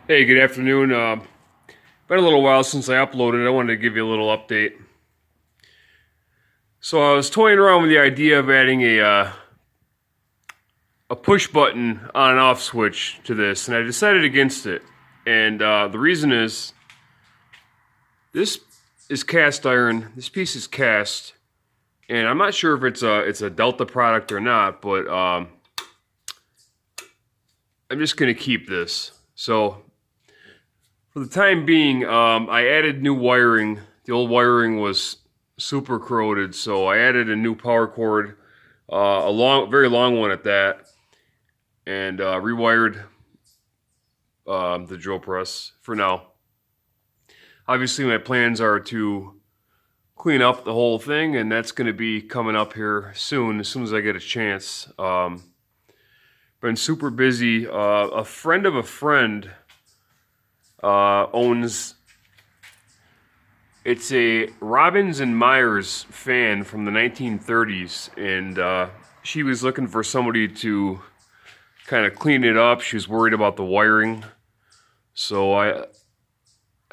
Hey, good afternoon. Been a little while since I uploaded. I wanted to give you a little update. So I was toying around with the idea of adding a push button on and off switch to this, and I decided against it. And the reason is this is cast iron. This piece is cast, and I'm not sure if it's a Delta product or not, but I'm just gonna keep this. So for the time being, I added new wiring. The old wiring was super corroded, so I added a new power cord, very long one at that, and rewired the drill press for now. Obviously, my plans are to clean up the whole thing, and that's going to be coming up here soon, as soon as I get a chance. Been super busy. A friend of a friend owns, it's a Robbins and Meyers fan from the 1930s, and she was looking for somebody to kind of clean it up. She was worried about the wiring, so I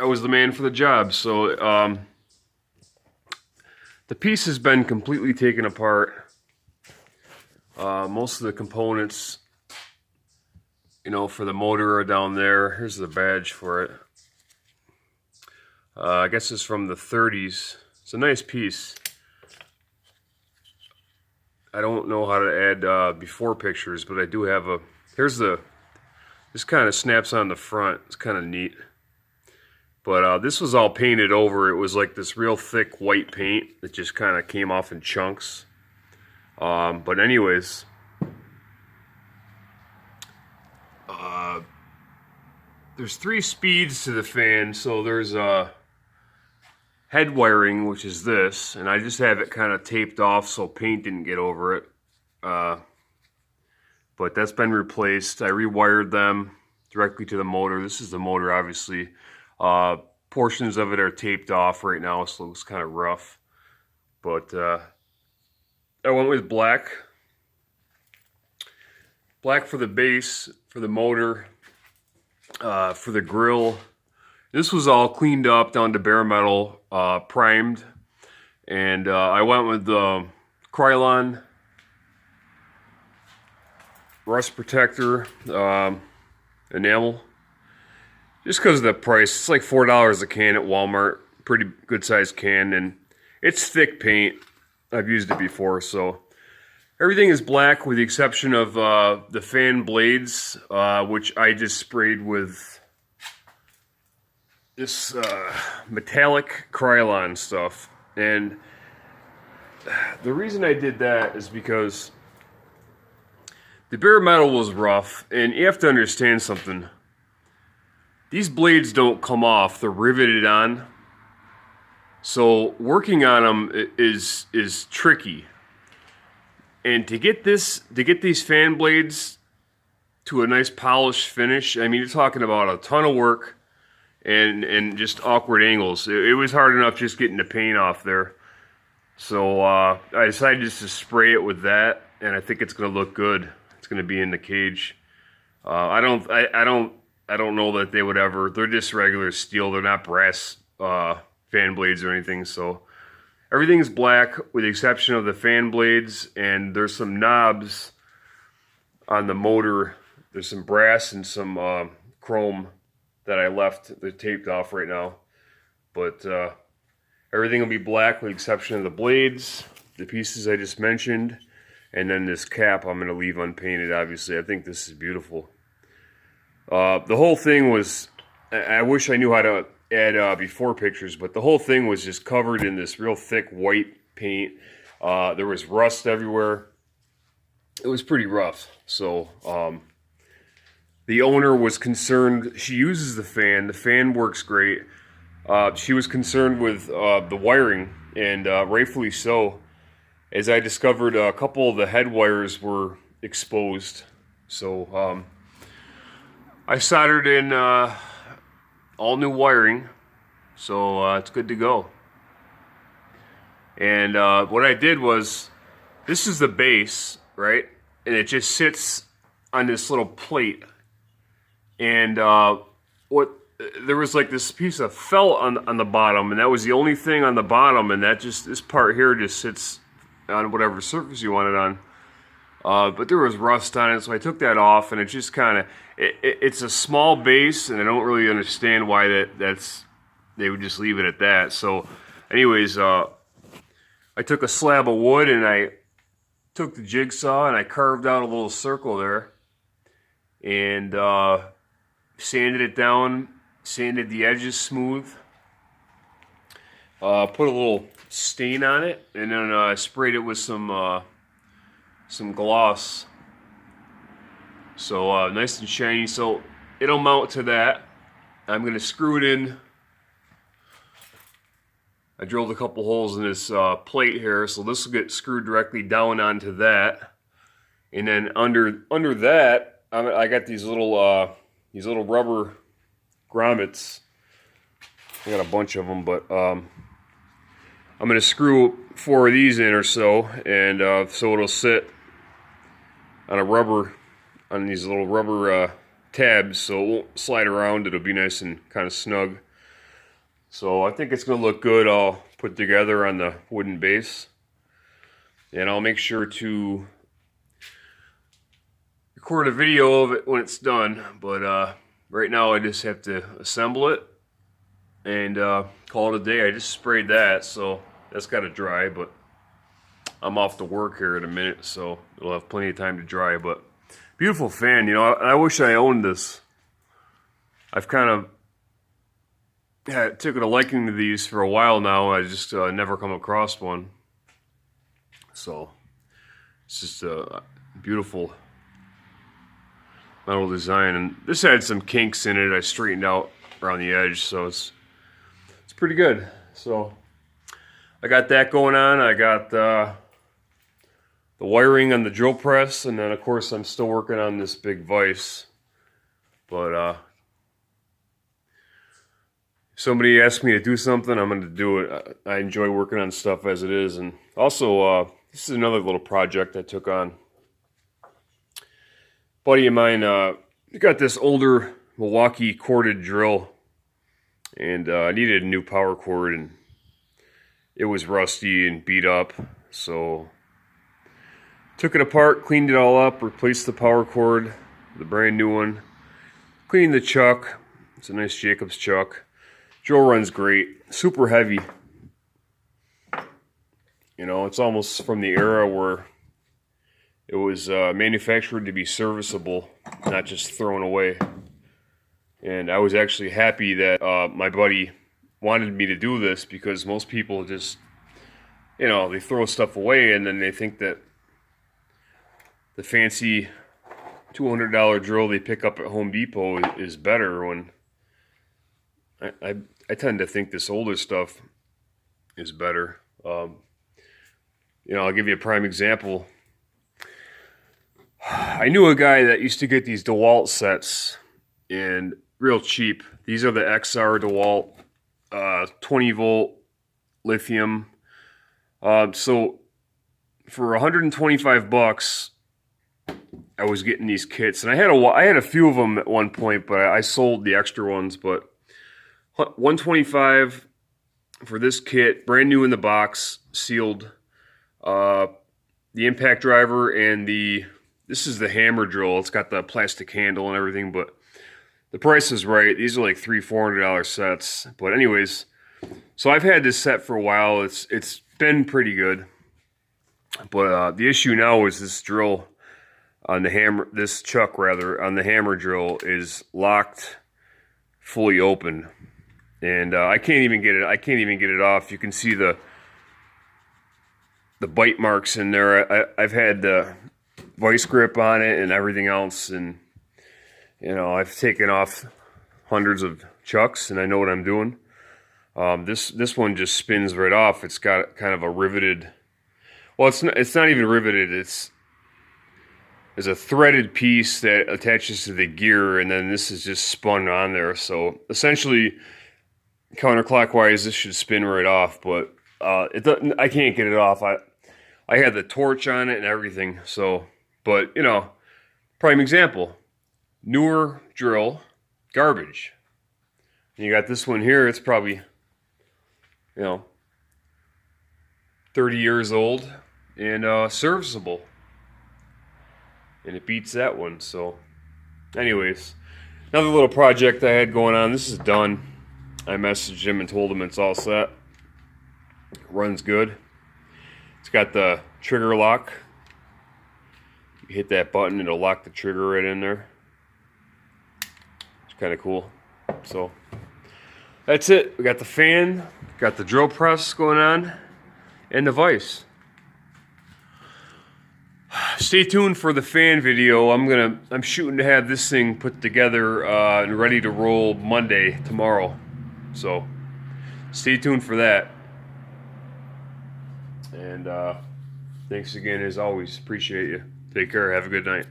was the man for the job. So the piece has been completely taken apart. Most of the components, for the motor are down there. Here's the badge for it. I guess it's from the 30s. It's a nice piece. I don't know how to add before pictures, but I do have this kind of snaps on the front. It's kind of neat. But this was all painted over. It was like this real thick white paint that just kind of came off in chunks. But anyways, there's 3 speeds to the fan. So there's head wiring, which is this, and I just have it kind of taped off so paint didn't get over it. But that's been replaced. I rewired them directly to the motor. This is the motor, obviously. Portions of it are taped off right now, so it looks kind of rough. But I went with black. Black for the base, for the motor, for the grill. This was all cleaned up down to bare metal, primed, and I went with the Krylon rust protector enamel, just because of the price. It's like $4 a can at Walmart, pretty good sized can, and it's thick paint. I've used it before, so everything is black with the exception of the fan blades, which I just sprayed with this metallic Krylon stuff. And the reason I did that is because the bare metal was rough, and you have to understand something. These blades don't come off, they're riveted on. So working on them is tricky. And to get these fan blades to a nice polished finish, I mean, you're talking about a ton of work and just awkward angles. It was hard enough just getting the paint off there. So I decided just to spray it with that, and I think it's going to look good. It's going to be in the cage. I don't know that they would ever. They're just regular steel. They're not brass fan blades or anything. So everything's black with the exception of the fan blades, and there's some knobs on the motor. There's some brass and some chrome that I left. They're taped off right now. But everything will be black with the exception of the blades, the pieces I just mentioned, and then this cap I'm going to leave unpainted, obviously. I think this is beautiful. The whole thing was, I wish I knew how to add before pictures, but the whole thing was just covered in this real thick white paint. There was rust everywhere. It was pretty rough. So the owner was concerned. She uses the fan. The fan works great. She was concerned with the wiring, and rightfully so, as I discovered a couple of the head wires were exposed. So I soldered in all new wiring, so it's good to go. And what I did was, this is the base, right? And it just sits on this little plate. And there was like this piece of felt on the bottom, and that was the only thing on the bottom, and that just, this part here just sits on whatever surface you want it on. But there was rust on it, so I took that off, and it just kind of, it's a small base, and I don't really understand why they would just leave it at that. So anyways, I took a slab of wood, and I took the jigsaw, and I carved out a little circle there, and sanded it down, sanded the edges smooth, put a little stain on it, and then I sprayed it with some gloss, so nice and shiny. So it'll mount to that. I'm going to screw it in. I drilled a couple holes in this plate here, so this will get screwed directly down onto that, and then under that I got these little rubber grommets. I got a bunch of them, but I'm going to screw 4 of these in or so, and so it'll sit on these little rubber tabs, so it won't slide around. It'll be nice and kind of snug. So I think it's going to look good all put together on the wooden base, and I'll make sure to record a video of it when it's done. But right now I just have to assemble it and call it a day. I just sprayed that, so that's got to dry, but I'm off to work here in a minute, so it'll have plenty of time to dry. But beautiful fan, you know. I wish I owned this. I've kind of taken a liking to these for a while now. I just never come across one. So it's just a beautiful metal design, and this had some kinks in it I straightened out around the edge, so it's pretty good. So I got that going on. I got the wiring on the drill press, and then of course I'm still working on this big vise. But somebody asked me to do something, I'm going to do it. I enjoy working on stuff as it is. And also this is another little project I took on. Buddy of mine got this older Milwaukee corded drill, and I needed a new power cord, and it was rusty and beat up, so took it apart, cleaned it all up, replaced the power cord, the brand new one, cleaned the chuck. It's a nice Jacobs chuck. Drill runs great, super heavy. You know, it's almost from the era where it was manufactured to be serviceable, not just thrown away. And I was actually happy that my buddy wanted me to do this, because most people just, you know, they throw stuff away and then they think that the fancy $200 drill they pick up at Home Depot is better, when I tend to think this older stuff is better. You know, I'll give you a prime example. I knew a guy that used to get these DeWalt sets, and real cheap. These are the XR DeWalt 20 volt lithium. So for 125 bucks, I was getting these kits, and I had a few of them at one point, but I sold the extra ones. But 125 for this kit, brand new in the box, sealed. The impact driver and this is the hammer drill. It's got the plastic handle and everything, but the price is right. These are like $300-400 sets. But anyways, so I've had this set for a while. It's been pretty good. But the issue now is this drill on the hammer, this chuck rather, on the hammer drill is locked fully open. And I can't even get it off. You can see the bite marks in there. I've had the vice grip on it and everything else, and you know, I've taken off hundreds of chucks, and I know what I'm doing. This one just spins right off. It's got kind of a riveted, well, it's not even riveted. There's a threaded piece that attaches to the gear, and then this is just spun on there. So essentially, counterclockwise, this should spin right off, but I can't get it off. I had the torch on it and everything. So, but you know, prime example, newer drill, garbage. And you got this one here, it's probably, 30 years old and serviceable. And it beats that one. So anyways, another little project I had going on. This is done. I messaged him and told him it's all set. Runs good. It's got the trigger lock. You hit that button, it'll lock the trigger right in there. It's kind of cool. So that's it. We got the fan, got the drill press going on, and the vise. Stay tuned for the fan video. I'm shooting to have this thing put together and ready to roll Monday, tomorrow. So stay tuned for that. And thanks again as always. Appreciate you. Take care. Have a good night.